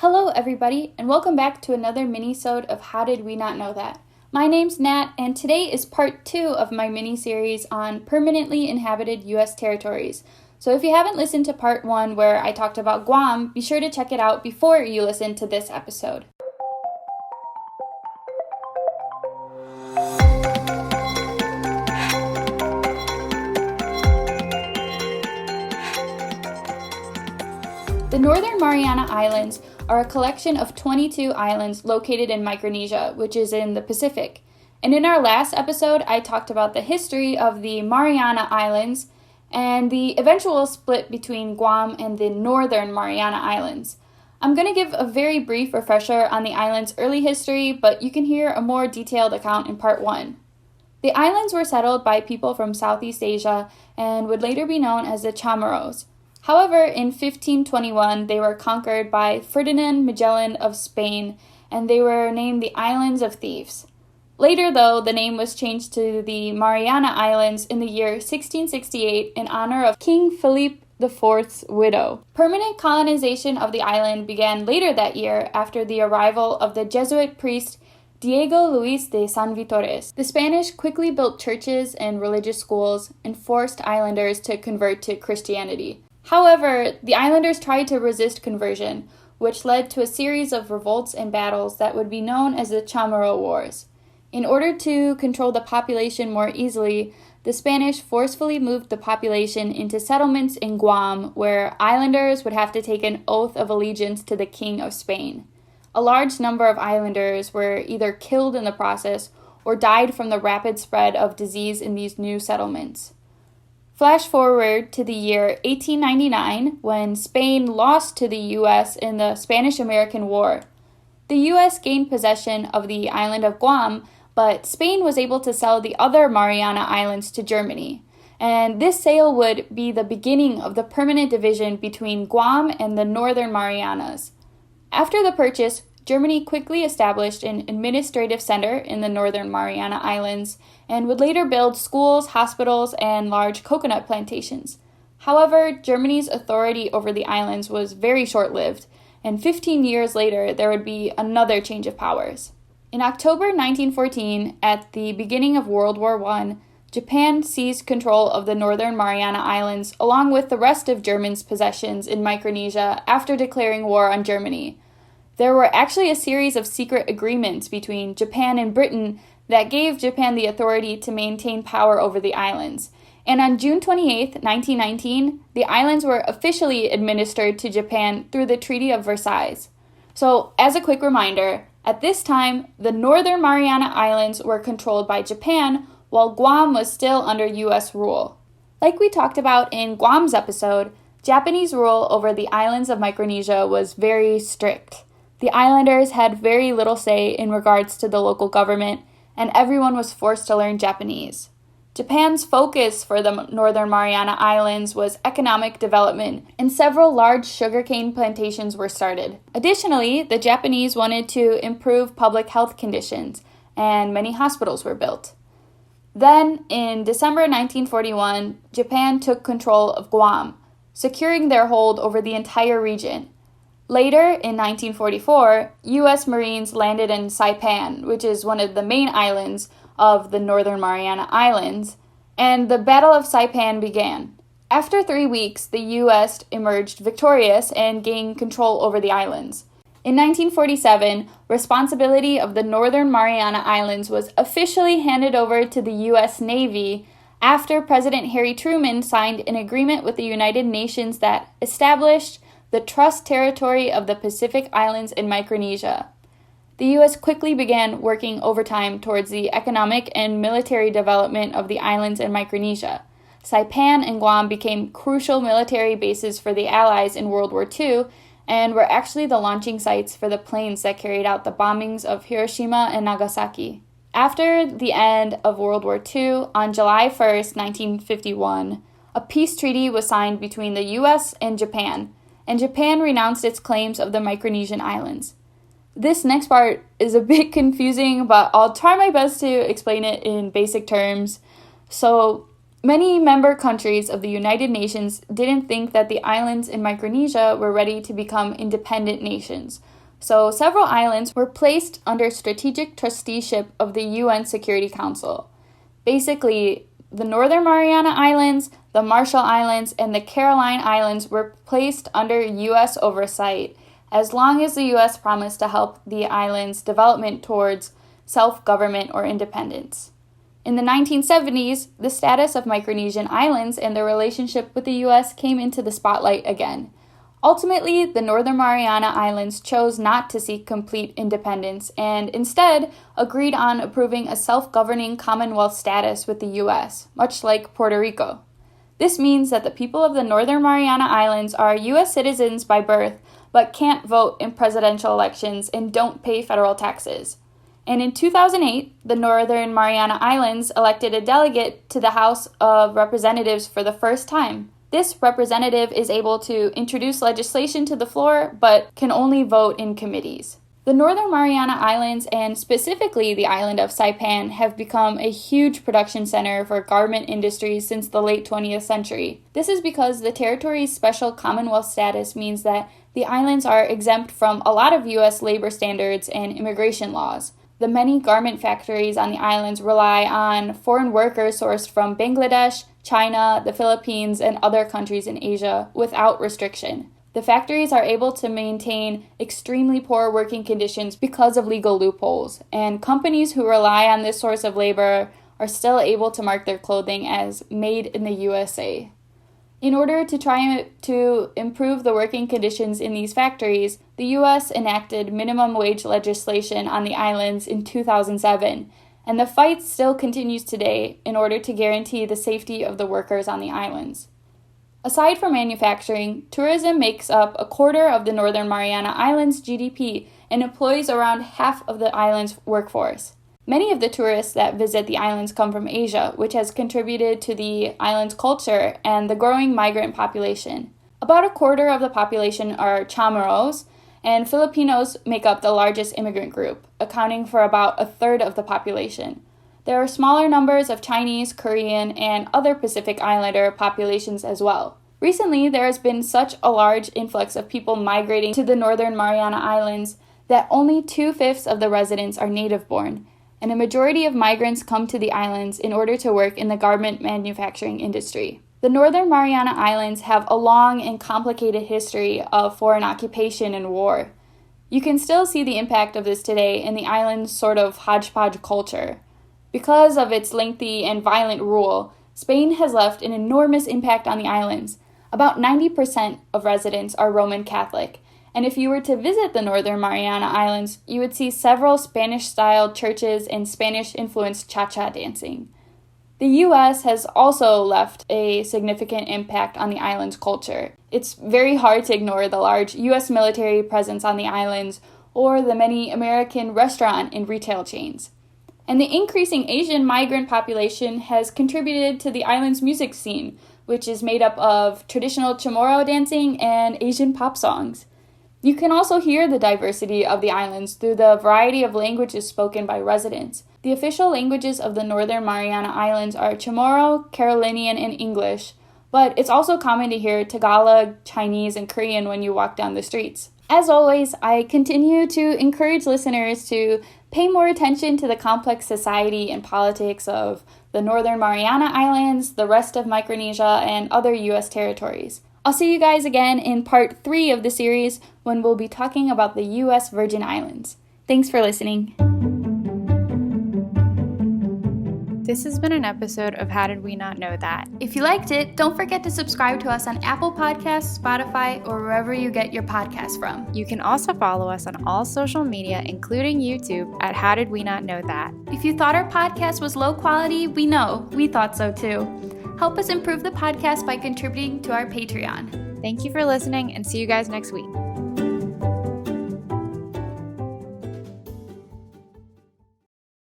Hello everybody, and welcome back to another minisode of How Did We Not Know That? My name's Nat, and today is part 2 of my mini-series on permanently inhabited U.S. territories. So if you haven't listened to part 1 where I talked about Guam, be sure to check it out before you listen to this episode. The Northern Mariana Islands are a collection of 22 islands located in Micronesia, which is in the Pacific. And in our last episode, I talked about the history of the Mariana Islands and the eventual split between Guam and the Northern Mariana Islands. I'm going to give a very brief refresher on the island's early history, but you can hear a more detailed account in part 1. The islands were settled by people from Southeast Asia and would later be known as the Chamorros. However, in 1521, they were conquered by Ferdinand Magellan of Spain, and they were named the Islands of Thieves. Later, though, the name was changed to the Mariana Islands in the year 1668 in honor of King Philip IV's widow. Permanent colonization of the island began later that year after the arrival of the Jesuit priest Diego Luis de San Vitores. The Spanish quickly built churches and religious schools and forced islanders to convert to Christianity. However, the islanders tried to resist conversion, which led to a series of revolts and battles that would be known as the Chamorro Wars. In order to control the population more easily, the Spanish forcefully moved the population into settlements in Guam, where islanders would have to take an oath of allegiance to the King of Spain. A large number of islanders were either killed in the process or died from the rapid spread of disease in these new settlements. Flash forward to the year 1899, when Spain lost to the U.S. in the Spanish-American War. The U.S. gained possession of the island of Guam, but Spain was able to sell the other Mariana Islands to Germany. And this sale would be the beginning of the permanent division between Guam and the Northern Marianas. After the purchase, Germany quickly established an administrative center in the Northern Mariana Islands and would later build schools, hospitals, and large coconut plantations. However, Germany's authority over the islands was very short-lived, and 15 years later, there would be another change of powers. In October 1914, at the beginning of World War I, Japan seized control of the Northern Mariana Islands along with the rest of Germany's possessions in Micronesia after declaring war on Germany. There were actually a series of secret agreements between Japan and Britain that gave Japan the authority to maintain power over the islands. And on June 28, 1919, the islands were officially administered to Japan through the Treaty of Versailles. So, as a quick reminder, at this time, the Northern Mariana Islands were controlled by Japan, while Guam was still under U.S. rule. Like we talked about in Guam's episode, Japanese rule over the islands of Micronesia was very strict. The islanders had very little say in regards to the local government, and everyone was forced to learn Japanese. Japan's focus for the Northern Mariana Islands was economic development, and several large sugarcane plantations were started. Additionally, the Japanese wanted to improve public health conditions, and many hospitals were built. Then, in December 1941, Japan took control of Guam, securing their hold over the entire region. Later, in 1944, U.S. Marines landed in Saipan, which is one of the main islands of the Northern Mariana Islands, and the Battle of Saipan began. After 3 weeks, the U.S. emerged victorious and gained control over the islands. In 1947, responsibility of the Northern Mariana Islands was officially handed over to the U.S. Navy after President Harry Truman signed an agreement with the United Nations that established the Trust Territory of the Pacific Islands in Micronesia. The U.S. quickly began working overtime towards the economic and military development of the islands in Micronesia. Saipan and Guam became crucial military bases for the Allies in World War II and were actually the launching sites for the planes that carried out the bombings of Hiroshima and Nagasaki. After the end of World War II, on July 1st, 1951, a peace treaty was signed between the U.S. and Japan renounced its claims of the Micronesian islands. This next part is a bit confusing, but I'll try my best to explain it in basic terms. So, Many member countries of the United Nations didn't think that the islands in Micronesia were ready to become independent nations, so several islands were placed under strategic trusteeship of the UN Security Council. Basically, the Northern Mariana Islands, the Marshall Islands, and the Caroline Islands were placed under U.S. oversight as long as the U.S. promised to help the islands' development towards self-government or independence. In the 1970s, the status of Micronesian islands and their relationship with the U.S. came into the spotlight again. Ultimately, the Northern Mariana Islands chose not to seek complete independence and instead agreed on approving a self-governing Commonwealth status with the U.S., much like Puerto Rico. This means that the people of the Northern Mariana Islands are U.S. citizens by birth, but can't vote in presidential elections and don't pay federal taxes. And in 2008, the Northern Mariana Islands elected a delegate to the House of Representatives for the first time. This representative is able to introduce legislation to the floor, but can only vote in committees. The Northern Mariana Islands, and specifically the island of Saipan, have become a huge production center for garment industries since the late 20th century. This is because the territory's special Commonwealth status means that the islands are exempt from a lot of U.S. labor standards and immigration laws. The many garment factories on the islands rely on foreign workers sourced from Bangladesh, China, the Philippines, and other countries in Asia without restriction. The factories are able to maintain extremely poor working conditions because of legal loopholes, and companies who rely on this source of labor are still able to mark their clothing as made in the USA. In order to try to improve the working conditions in these factories, the U.S. enacted minimum wage legislation on the islands in 2007, and the fight still continues today in order to guarantee the safety of the workers on the islands. Aside from manufacturing, tourism makes up a quarter of the Northern Mariana Islands' GDP and employs around half of the island's workforce. Many of the tourists that visit the islands come from Asia, which has contributed to the island's culture and the growing migrant population. About a quarter of the population are Chamorros, and Filipinos make up the largest immigrant group, accounting for about a third of the population. There are smaller numbers of Chinese, Korean, and other Pacific Islander populations as well. Recently, there has been such a large influx of people migrating to the Northern Mariana Islands that only 2/5 of the residents are native-born, and a majority of migrants come to the islands in order to work in the garment manufacturing industry. The Northern Mariana Islands have a long and complicated history of foreign occupation and war. You can still see the impact of this today in the island's sort of hodgepodge culture. Because of its lengthy and violent rule, Spain has left an enormous impact on the islands. About 90% of residents are Roman Catholic, and if you were to visit the Northern Mariana Islands, you would see several Spanish-style churches and Spanish-influenced cha-cha dancing. The U.S. has also left a significant impact on the island's culture. It's very hard to ignore the large U.S. military presence on the islands or the many American restaurant and retail chains. And the increasing Asian migrant population has contributed to the island's music scene, which is made up of traditional Chamorro dancing and Asian pop songs. You can also hear the diversity of the islands through the variety of languages spoken by residents. The official languages of the Northern Mariana Islands are Chamorro, Carolinian, and English, but it's also common to hear Tagalog, Chinese, and Korean when you walk down the streets. As always, I continue to encourage listeners to pay more attention to the complex society and politics of the Northern Mariana Islands, the rest of Micronesia, and other U.S. territories. I'll see you guys again in part 3 of the series when we'll be talking about the U.S. Virgin Islands. Thanks for listening. This has been an episode of How Did We Not Know That? If you liked it, don't forget to subscribe to us on Apple Podcasts, Spotify, or wherever you get your podcasts from. You can also follow us on all social media, including YouTube, at How Did We Not Know That? If you thought our podcast was low quality, we know. We thought so too. Help us improve the podcast by contributing to our Patreon. Thank you for listening, and see you guys next week.